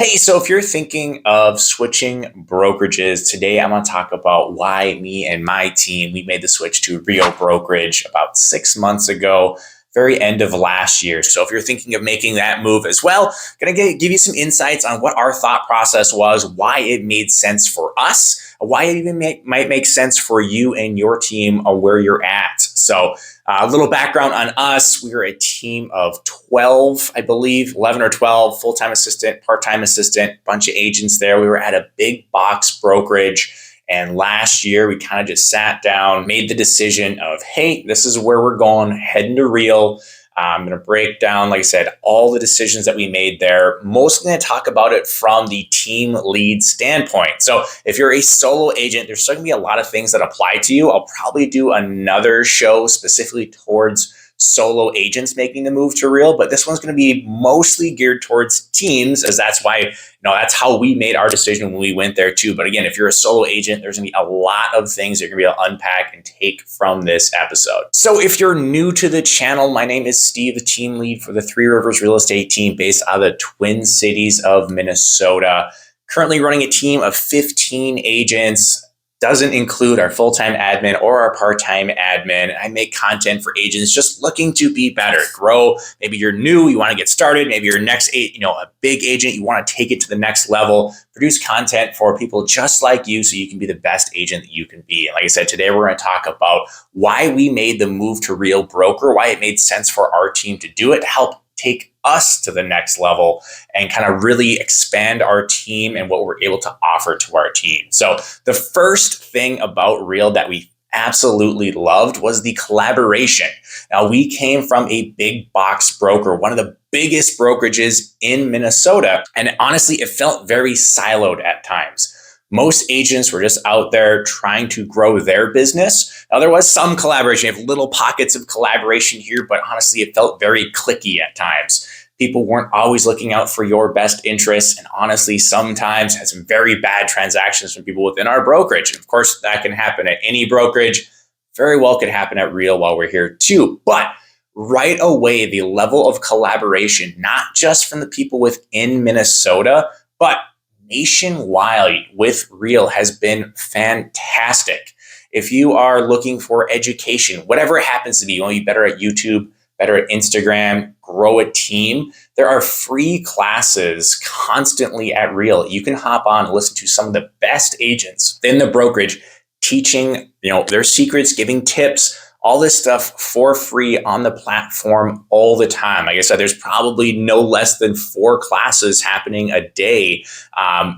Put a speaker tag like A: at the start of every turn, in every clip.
A: Hey, so if you're thinking of switching brokerages, today I'm going to talk about why me and my team, we made the switch to Real Brokerage about 6 months ago, very end of last year. So if you're thinking of making that move as well, going to give you some insights on what our thought process was, why it made sense for us, why it even might make sense for you and your team where you're at. So a little background on us. We were a team of 12, I believe, 11 or 12, full-time assistant, part-time assistant, bunch of agents there. We were at a big box brokerage. And last year, we kind of just sat down, made the decision of, hey, this is where we're going, heading to Real. I'm going to break down, like I said, all the decisions that we made there. Mostly going to talk about it from the team lead standpoint. So if you're a solo agent, there's still going to be a lot of things that apply to you. I'll probably do another show specifically towards solo agents making the move to Real, but this one's going to be mostly geared towards teams, as that's why, that's how we made our decision when we went there too. But again, if you're a solo agent, there's going to be a lot of things you're going to be able to unpack and take from this episode. So if you're new to the channel, my name is Steve, the team lead for the Three Rivers Real Estate team based out of the Twin Cities of Minnesota. Currently running a team of 15 agents. Doesn't include our full-time admin or our part-time admin. I make content for agents just looking to be better, grow. Maybe you're new, you want to get started. Maybe you're next, a big agent, you want to take it to the next level. Produce content for people just like you so you can be the best agent that you can be. And like I said, today we're going to talk about why we made the move to Real Broker, why it made sense for our team to do it, to help take us to the next level and kind of really expand our team and what we're able to offer to our team. So the first thing about Real that we absolutely loved was the collaboration. Now, we came from a big box broker, one of the biggest brokerages in Minnesota. And honestly, it felt very siloed at times. Most agents were just out there trying to grow their business. Now, there was some collaboration. You have little pockets of collaboration here, but honestly, it felt very cliquey at times. People weren't always looking out for your best interests, and honestly, sometimes had some very bad transactions from people within our brokerage. And of course, that can happen at any brokerage. Very well could happen at Real while we're here too. But right away, the level of collaboration, not just from the people within Minnesota, but nationwide with Real has been fantastic. If you are looking for education, whatever it happens to be, you want to be better at YouTube, better at Instagram, grow a team, there are free classes constantly at Real. You can hop on and listen to some of the best agents in the brokerage teaching, their secrets, giving tips, all this stuff for free on the platform all the time. Like I said, there's probably no less than 4 classes happening a day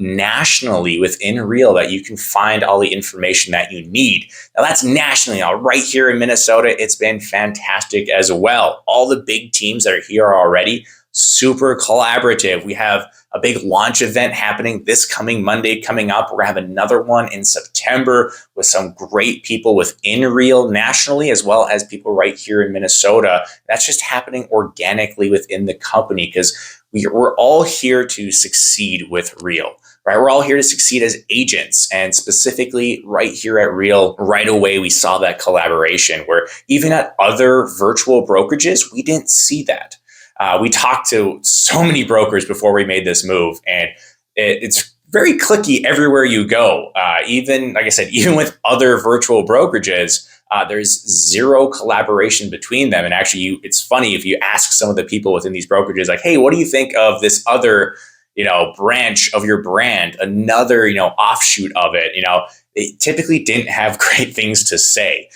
A: nationally within Real that you can find all the information that you need. Now that's nationally. Now right here in Minnesota, it's been fantastic as well. All the big teams that are here already, super collaborative. We have a big launch event happening this coming Monday coming up. We're going to have another one in September with some great people within Real nationally, as well as people right here in Minnesota. That's just happening organically within the company because we're all here to succeed with Real. Right? We're all here to succeed as agents, and specifically right here at Real, right away, we saw that collaboration where even at other virtual brokerages, we didn't see that. We talked to so many brokers before we made this move, and it's very cliquey everywhere you go. Even, like I said, even with other virtual brokerages, there's zero collaboration between them. And actually, it's funny if you ask some of the people within these brokerages, like, hey, what do you think of this other, branch of your brand, another, offshoot of it, they typically didn't have great things to say.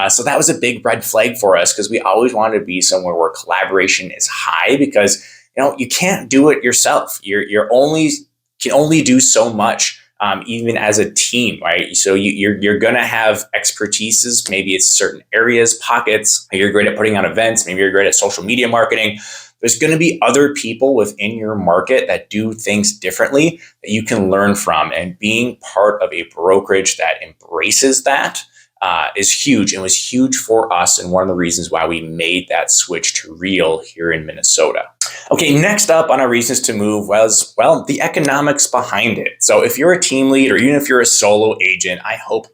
A: So that was a big red flag for us because we always wanted to be somewhere where collaboration is high because, you can't do it yourself. You're can only do so much, even as a team, right? So you're going to have expertises. Maybe it's certain areas, pockets. You're great at putting on events. Maybe you're great at social media marketing. There's going to be other people within your market that do things differently that you can learn from. And being part of a brokerage that embraces that is huge, and was huge for us, and one of the reasons why we made that switch to Real here in Minnesota. Okay, next up on our reasons to move was, the economics behind it. So if you're a team lead or even if you're a solo agent, I hope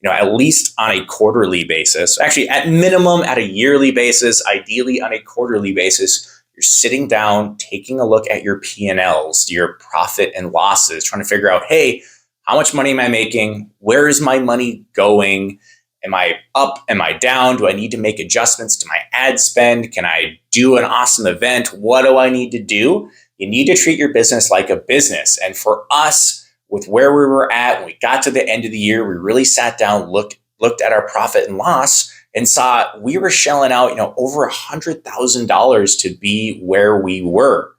A: at least on a quarterly basis, actually at minimum at a yearly basis, ideally on a quarterly basis, you're you're sitting down, taking a look at your P&Ls, your profit and losses, trying to figure out, hey, how much money am I making? Where is my money going? Am I up? Am I down? Do I need to make adjustments to my ad spend? Can I do an awesome event? What do I need to do? You need to treat your business like a business. And for us, with where we were at, when we got to the end of the year, we really sat down, looked at our profit and loss, and saw we were shelling out, over $100,000 to be where we were.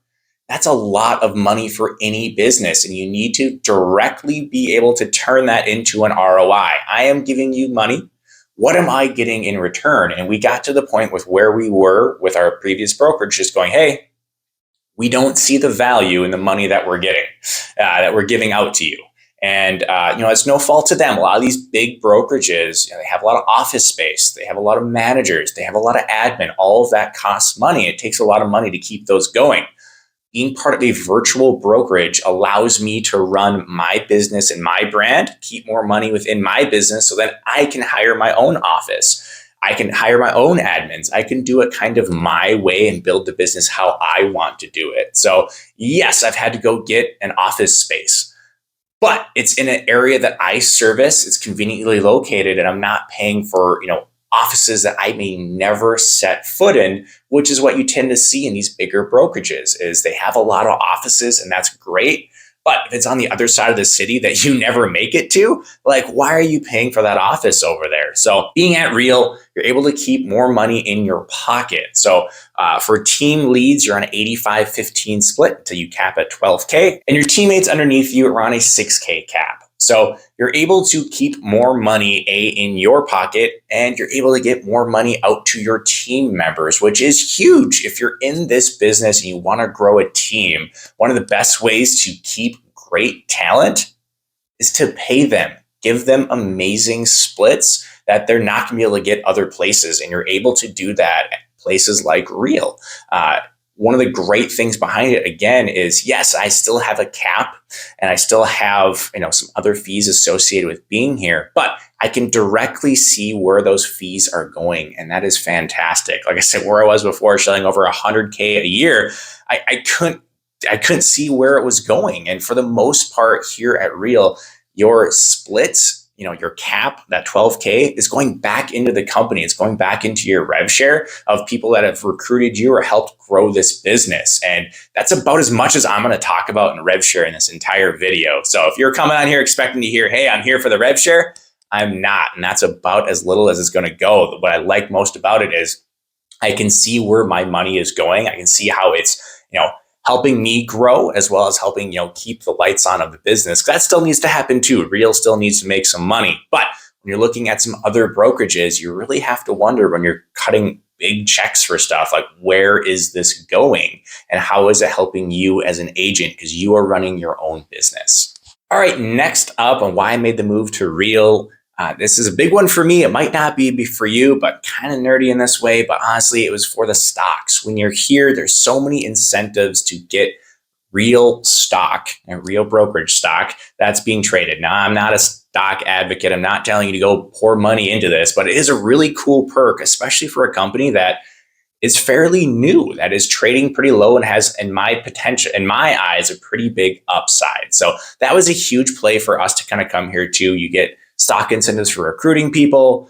A: That's a lot of money for any business, and you need to directly be able to turn that into an ROI. I am giving you money. What am I getting in return? And we got to the point with where we were with our previous brokerage, just going, hey, we don't see the value in the money that we're getting, that we're giving out to you. And, it's no fault to them. A lot of these big brokerages, they have a lot of office space. They have a lot of managers. They have a lot of admin. All of that costs money. It takes a lot of money to keep those going. Being part of a virtual brokerage allows me to run my business and my brand, keep more money within my business so that I can hire my own office. I can hire my own admins. I can do it kind of my way and build the business how I want to do it. So yes, I've had to go get an office space, but it's in an area that I service. It's conveniently located, and I'm not paying for, offices that I may never set foot in, which is what you tend to see in these bigger brokerages. Is they have a lot of offices, and that's great. But if it's on the other side of the city that you never make it to, why are you paying for that office over there? So being at Real, you're able to keep more money in your pocket. So for team leads, you're on an 85-15 split until you cap at 12K, and your teammates underneath you are on a 6K cap. So you're able to keep more money in your pocket, and you're able to get more money out to your team members, which is huge. If you're in this business and you want to grow a team, one of the best ways to keep great talent is to pay them, give them amazing splits that they're not going to be able to get other places. And you're able to do that at places like Real. One of the great things behind it, again, is yes, I still have a cap and I still have, some other fees associated with being here, but I can directly see where those fees are going. And that is fantastic. Like I said, where I was before, selling over 100K a year, I couldn't see where it was going. And for the most part here at Real, your splits, your cap, that 12K, is going back into the company. It's going back into your rev share of people that have recruited you or helped grow this business. And that's about as much as I'm going to talk about in rev share in this entire video. So if you're coming on here expecting to hear, hey, I'm here for the rev share, I'm not. And that's about as little as it's going to go. What I like most about it is I can see where my money is going. I can see how it's, helping me grow, as well as helping, keep the lights on of the business. That still needs to happen too. Real still needs to make some money. But when you're looking at some other brokerages, you really have to wonder, when you're cutting big checks for stuff, where is this going and how is it helping you as an agent? Because you are running your own business. All right, next up on why I made the move to Real. This is a big one for me. It might not be for you, but kind of nerdy in this way. But honestly, it was for the stocks. When you're here, there's so many incentives to get Real stock and Real brokerage stock that's being traded. Now, I'm not a stock advocate. I'm not telling you to go pour money into this, but it is a really cool perk, especially for a company that is fairly new, that is trading pretty low and has, in my eyes, a pretty big upside. So that was a huge play for us to kind of come here too. You get stock incentives for recruiting people.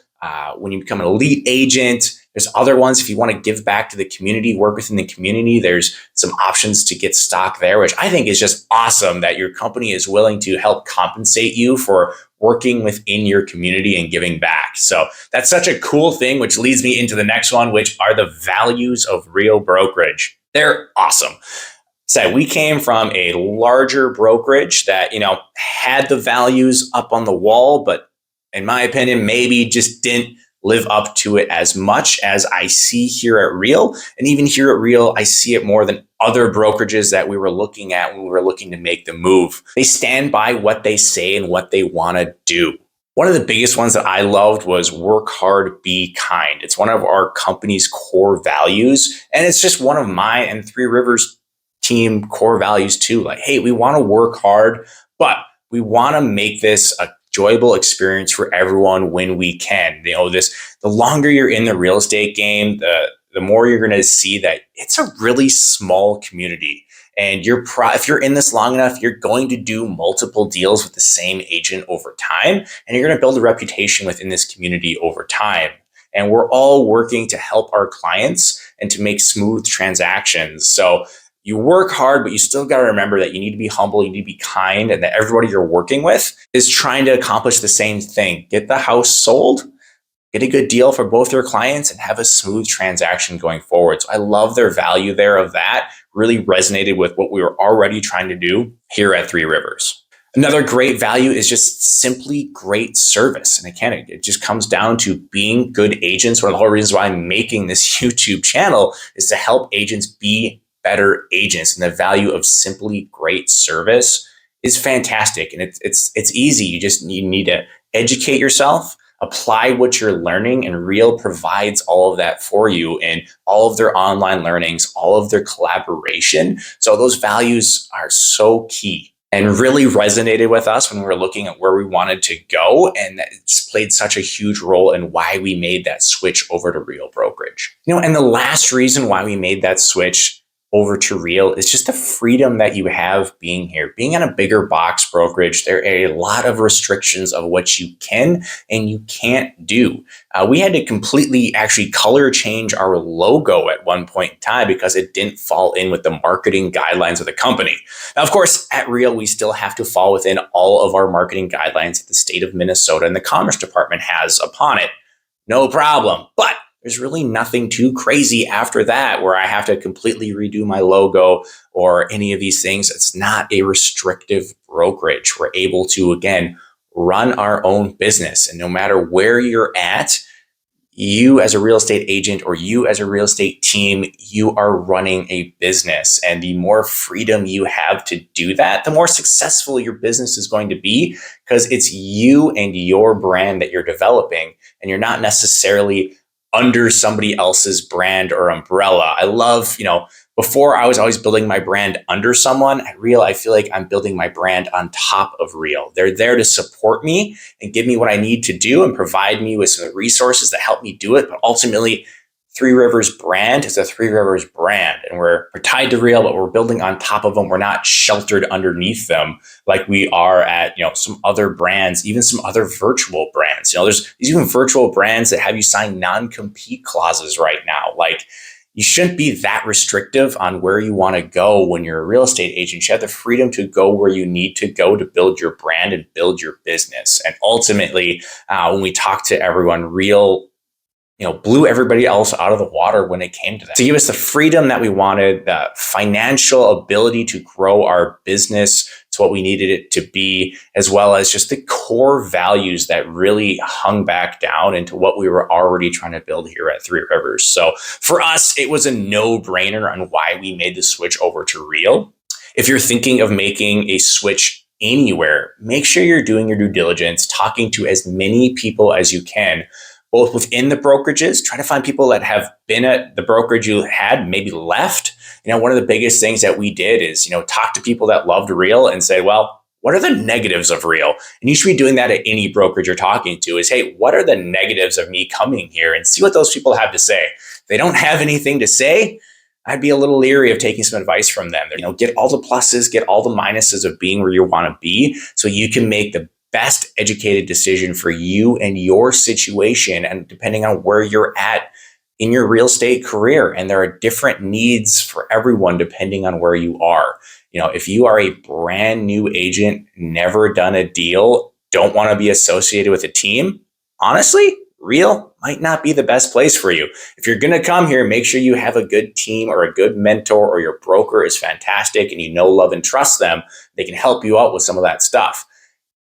A: When you become an elite agent, there's other ones. If you want to give back to the community, work within the community, there's some options to get stock there, which I think is just awesome that your company is willing to help compensate you for working within your community and giving back. So that's such a cool thing, which leads me into the next one, which are the values of Real Brokerage. They're awesome. So we came from a larger brokerage that, had the values up on the wall, but in my opinion, maybe just didn't live up to it as much as I see here at Real. And even here at Real, I see it more than other brokerages that we were looking at when we were looking to make the move. They stand by what they say and what they want to do. One of the biggest ones that I loved was work hard, be kind. It's one of our company's core values. And it's just one of my and Three Rivers team core values too. Hey, we want to work hard, but we want to make this a enjoyable experience for everyone when we can. The longer you're in the real estate game, the more you're going to see that it's a really small community. And if you're in this long enough, you're going to do multiple deals with the same agent over time, and you're going to build a reputation within this community over time. And we're all working to help our clients and to make smooth transactions. So you work hard, but you still got to remember that you need to be humble, you need to be kind, and that everybody you're working with is trying to accomplish the same thing. Get the house sold, get a good deal for both your clients, and have a smooth transaction going forward. So I love their value there of that. Really resonated with what we were already trying to do here at Three Rivers. Another great value is just simply great service. And again, it just comes down to being good agents. One of the whole reasons why I'm making this YouTube channel is to help agents be better agents. And the value of simply great service is fantastic. And it's easy. You need to educate yourself, apply what you're learning, and Real provides all of that for you in all of their online learnings, all of their collaboration. So those values are so key and really resonated with us when we were looking at where we wanted to go. And it's played such a huge role in why we made that switch over to Real Brokerage. And the last reason why we made that switch over to Real is just the freedom that you have being here. Being on a bigger box brokerage, there are a lot of restrictions of what you can and you can't do. We had to completely actually color change our logo at one point in time because it didn't fall in with the marketing guidelines of the company. Now, of course, at Real, we still have to fall within all of our marketing guidelines that the state of Minnesota and the Commerce Department has upon it. No problem. But there's really nothing too crazy after that where I have to completely redo my logo or any of these things. It's not a restrictive brokerage. We're able to, again, run our own business. And no matter where you're at, you as a real estate agent or you as a real estate team, you are running a business. And the more freedom you have to do that, the more successful your business is going to be because it's you and your brand that you're developing. And you're not necessarily under somebody else's brand or umbrella. I love, before I was always building my brand under someone. At Real, I feel like I'm building my brand on top of Real. They're there to support me and give me what I need to do and provide me with some resources that help me do it. But ultimately, Three Rivers brand is a Three Rivers brand, and we're tied to Real, but we're building on top of them. We're not sheltered underneath them like we are at some other brands, even some other virtual brands. There's even virtual brands that have you sign non-compete clauses right now. Like, you shouldn't be that restrictive on where you want to go when you're a real estate agent. You have the freedom to go where you need to go to build your brand and build your business. And ultimately, when we talk to everyone, Real blew everybody else out of the water when it came to that. To give us the freedom that we wanted, the financial ability to grow our business to what we needed it to be, as well as just the core values that really hung back down into what we were already trying to build here at Three Rivers. So for us, it was a no-brainer on why we made the switch over to Real. If you're thinking of making a switch anywhere, make sure you're doing your due diligence, talking to as many people as you can, both within the brokerages, try to find people that have been at the brokerage you had, maybe left. One of the biggest things that we did is, talk to people that loved Real and say, well, what are the negatives of Real? And you should be doing that at any brokerage you're talking to is, hey, what are the negatives of me coming here? And see what those people have to say. If they don't have anything to say, I'd be a little leery of taking some advice from them. Get all the pluses, get all the minuses of being where you want to be so you can make the best educated decision for you and your situation, and depending on where you're at in your real estate career. And there are different needs for everyone depending on where you are. If you are a brand new agent, never done a deal, don't want to be associated with a team, honestly, Real might not be the best place for you. If you're going to come here, make sure you have a good team or a good mentor, or your broker is fantastic and love and trust them. They can help you out with some of that stuff.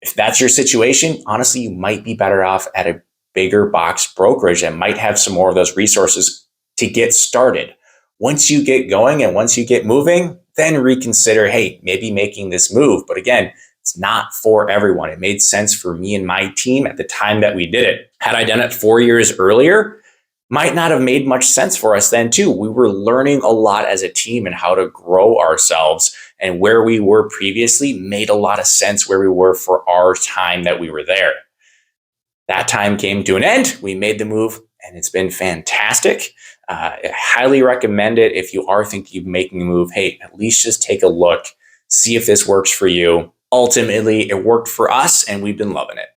A: If that's your situation, honestly, you might be better off at a bigger box brokerage that might have some more of those resources to get started. Once you get going and once you get moving, then reconsider, hey, maybe making this move. But again, it's not for everyone. It made sense for me and my team at the time that we did it. Had I done it 4 years earlier, might not have made much sense for us then too. We were learning a lot as a team and how to grow ourselves, and where we were previously made a lot of sense where we were for our time that we were there. That time came to an end. We made the move and it's been fantastic. I highly recommend it if you are thinking of making a move. Hey, at least just take a look, see if this works for you. Ultimately, it worked for us and we've been loving it.